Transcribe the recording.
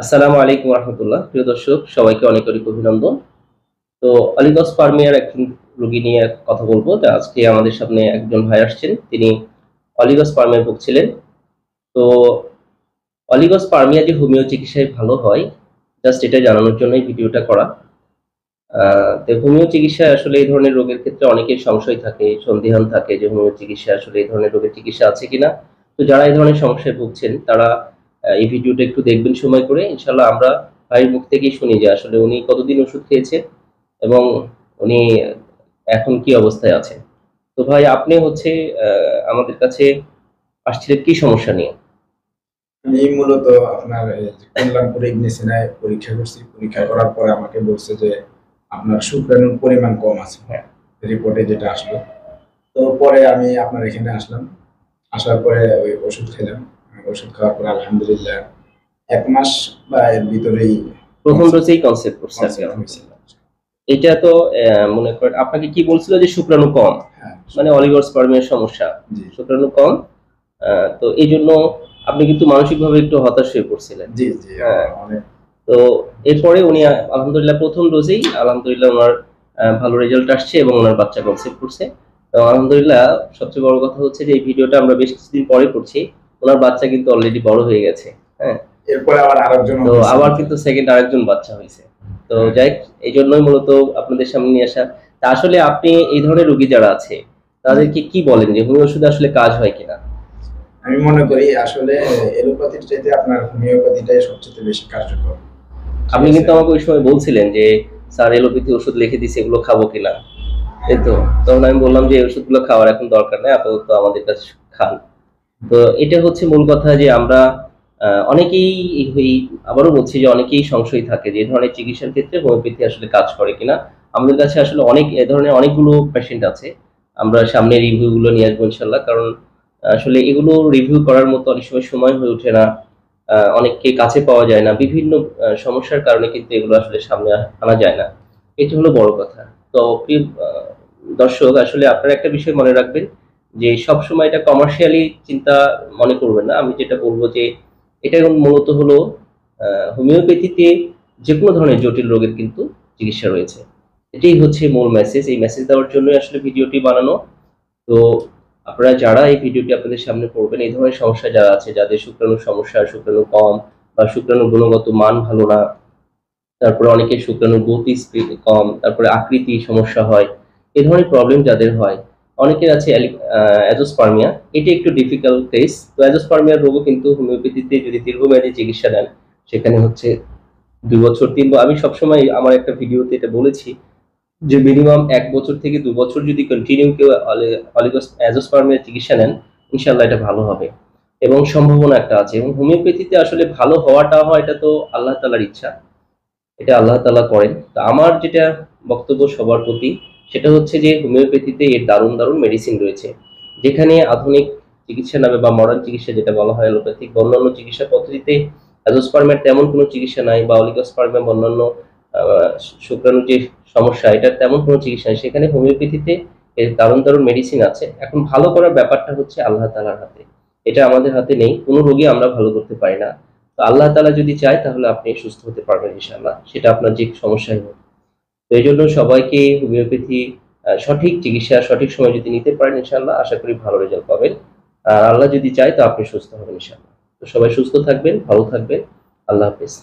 আসসালামু আলাইকুম রহমতুল্লাহ। প্রিয় দর্শক, সবাইকে অনেক অনেক অভিনন্দন। তো অলিগোস্পার্মিয়ার একজন রোগী নিয়ে কথা বলবো। তো আজকে আমাদের সামনে একজন ভাই আসছেন, তিনি অলিগোস্পার্মিয়ায় ভুগছিলেন। তো অলিগোস্পার্মিয়া যে হোমিও চিকিৎসায় ভালো হয়, জাস্ট এটা জানানোর জন্যই ভিডিওটা করা। তো হোমিও চিকিৎসায় আসলে এই ধরনের রোগের ক্ষেত্রে অনেকের সংশয় থাকে, সন্দিহান থাকে যে হোমিও চিকিৎসা আসলে এই ধরনের রোগের চিকিৎসা আছে কিনা। তো যারা এই ধরনের সমস্যায় ভুগছেন তারা এই ভিডিওটা একটু দেখবেন সময় করে। ইনশাল্লাহ আমরা ভাইয়ের মুখ থেকেই শুনি যে আসলে উনি কতদিন ওষুধ খেয়েছেন এবং উনি এখন কি অবস্থায় আছেন। তো ভাই, আপনি হচ্ছে আমাদের কাছে আসছিলেন কি সমস্যা নিয়ে? আমি মূলত আপনার কল্যাণপুরে ইবনে সিনায় পরীক্ষা করছি। পরীক্ষা করার পরে আমাকে বলছে যে আপনার শুক্রাণুর পরিমাণ কম আছে, হ্যাঁ। রিপোর্টে যেটা আসলো। তো পরে আমি আপনার এখানে আসলাম। আসার পরে ওই ওষুধ খেলাম। ওষুধ খাওয়ার পরে আলহামদুলিল্লাহ ১ মাস বা এর ভিতরেই প্রথম ডোজেই কনসেপ্ট করছে আর কি। এটা তো মনে করেন আপনাকে কি বলছিল যে শুক্রাণু কম, হ্যাঁ, মানে অলিগোস্পার্মিয়ার সমস্যা, জি। শুক্রাণু কম। তো এই জন্য আপনি কিন্তু মানসিকভাবে একটু হতাশ হয়ে পড়ছিলেন। জি, জি, হ্যাঁ। অনেক। তো এরপরে উনি আলহামদুলিল্লাহ প্রথম ডোজেই আলহামদুলিল্লাহ ওনার ভালো রেজাল্ট আসছে এবং ওনার বাচ্চা কনসেপ্ট করছে। তো আলহামদুলিল্লাহ সবচেয়ে বড় কথা হচ্ছে যে এই ভিডিওটা আমরা বেশ কিছুদিন পরে করছি, ওনার বাচ্চা কিন্তু অলরেডি বড় হয়ে গেছে। হ্যাঁ। এরপরে আবার আরেকজন, তো আবার কিন্তু সেকেন্ড আরেকজন বাচ্চা হয়েছে। তো যাই, এই জন্যই মূলত আপনাদের সামনে নিয়ে আসা। তা আসলে আপনি এই ধরনের রোগী যারা আছে তাদেরকে কি বলেন যে হোমিও ওষুধ আসলে কাজ হয় কিনা? আমি মনে করি আসলে এলোপ্যাথির চাইতে আপনার হোমিওপ্যাথিটাই সবচেয়ে বেশি কার্যকর। আপনি কিন্তু আমাকে ওই সময় বলছিলেন যে স্যার এলোপ্যাথি ওষুধ লিখে দিছে, এগুলো খাবো কিনা। এই তো, তখন আমি বললাম যে এই ওষুধগুলো খাওয়ার এখন দরকার নেই, আপাতত আমাদের কাছে খান। তো এটা হচ্ছে মূল কথা যে আমরা অনেকেই আবারও বলছি যে অনেকেই সংশয় থাকে যে এই ধরনের চিকিৎসার ক্ষেত্রে হোমিওপ্যাথি আসলে কাজ করে কিনা। আমাদের কাছে আসলে অনেক এ ধরনের অনেকগুলো পেশেন্ট আছে, আমরা সামনে রিভিউ গুলো নিয়ে আসবো ইনশাল্লাহ। কারণ আসলে এগুলো রিভিউ করার মতো অনেক সময় সময় হয়ে ওঠে না, অনেককে কাছে পাওয়া যায় না, বিভিন্ন সমস্যার কারণে কিন্তু এগুলো আসলে সামনে আনা যায় না। এটি হলো বড় কথা। তো প্রিয় দর্শক, আসলে আপনারা একটা বিষয় মনে রাখবেন যে সবসময় এটা কমার্শিয়ালি চিন্তা মনে করবেন না। আমি যেটা বলবো যে এটা মূলত হলো হোমিওপ্যাথিতে যে কোনো ধরনের জটিল রোগের কিন্তু চিকিৎসা রয়েছে। এটাই হচ্ছে মূল মেসেজ। এই মেসেজ দেওয়ার জন্যই আসলে ভিডিওটি বানানো। তো আপনারা যারা এই ভিডিওটি আপনাদের সামনে পড়বেন, এই ধরনের সমস্যা যারা আছে, যাদের শুক্রাণুর সমস্যা, শুক্রাণু কম বা শুক্রাণুর গুণগত মান ভালো না, তারপরে অনেকের শুক্রাণুর গতি স্পিড কম, তারপরে আকৃতি সমস্যা হয়, এই ধরনের প্রবলেম যাদের হয়, অনেকের আছে অ্যাজোস্পার্মিয়া। এটা একটু ডিফিকাল্ট কেস। তো অ্যাজোস্পার্মিয়ার রোগও কিন্তু হোমিওপ্যাথিতে যদি দীর্ঘমেয়াদী চিকিৎসা নেন, সেখানে হচ্ছে ২ বছর ৩ বছর, আমি সবসময় আমার একটা ভিডিওতে এটা বলেছি যে মিনিমাম ১ বছর থেকে ২ বছর যদি কন্টিনিউ কেউ অ্যাজোস্পার্মিয়ার চিকিৎসা নেন, ইনশাল্লাহ এটা ভালো হবে এবং সম্ভাবনা একটা আছে। এবং হোমিওপ্যাথিতে আসলে ভালো হওয়াটা হয়, এটা তো আল্লাহ তাআলার ইচ্ছা, এটা আল্লাহ তাআলা করেন। তো আমার যেটা বক্তব্য সবার প্রতি, সেটা হচ্ছে যে হোমিওপ্যাথিতে এর দারুণ দারুণ মেডিসিন রয়েছে, যেখানে আধুনিক চিকিৎসা নামে বা মডার্ন চিকিৎসা যেটা বলা হয় অ্যালোপ্যাথিক বা অন্যান্য চিকিৎসা পদ্ধতিতে অ্যাজোস্পার্মিয়ার তেমন কোনো চিকিৎসা নাই, বা অলিগোস্পার্মিয়া বা অন্যান্য শুক্রাণুর যে সমস্যা, এটার তেমন কোনো চিকিৎসা নেই। সেখানে হোমিওপ্যাথিতে এর দারুণ দারুণ মেডিসিন আছে। এখন ভালো করার ব্যাপারটা হচ্ছে আল্লাহ তাআলার হাতে, এটা আমাদের হাতে নেই। কোনো রোগী আমরা ভালো করতে পারি না। তো আল্লাহ তাআলা যদি চায় তাহলে আপনি সুস্থ হতে পারবেন ইনশাআল্লাহ, সেটা আপনার যে সমস্যাই হোক। তো এই জন্য সবাইকে হোমিওপ্যাথি সঠিক চিকিৎসা সঠিক সময় যদি নিতে পারেন, ইনশাআল্লাহ আশা করি ভালো রেজাল্ট পাবেন। আর আল্লাহ যদি চায় তো আপনি সুস্থ হবেন ইনশাআল্লাহ। তো সবাই সুস্থ থাকবেন, ভালো থাকবেন। আল্লাহ হাফেজ।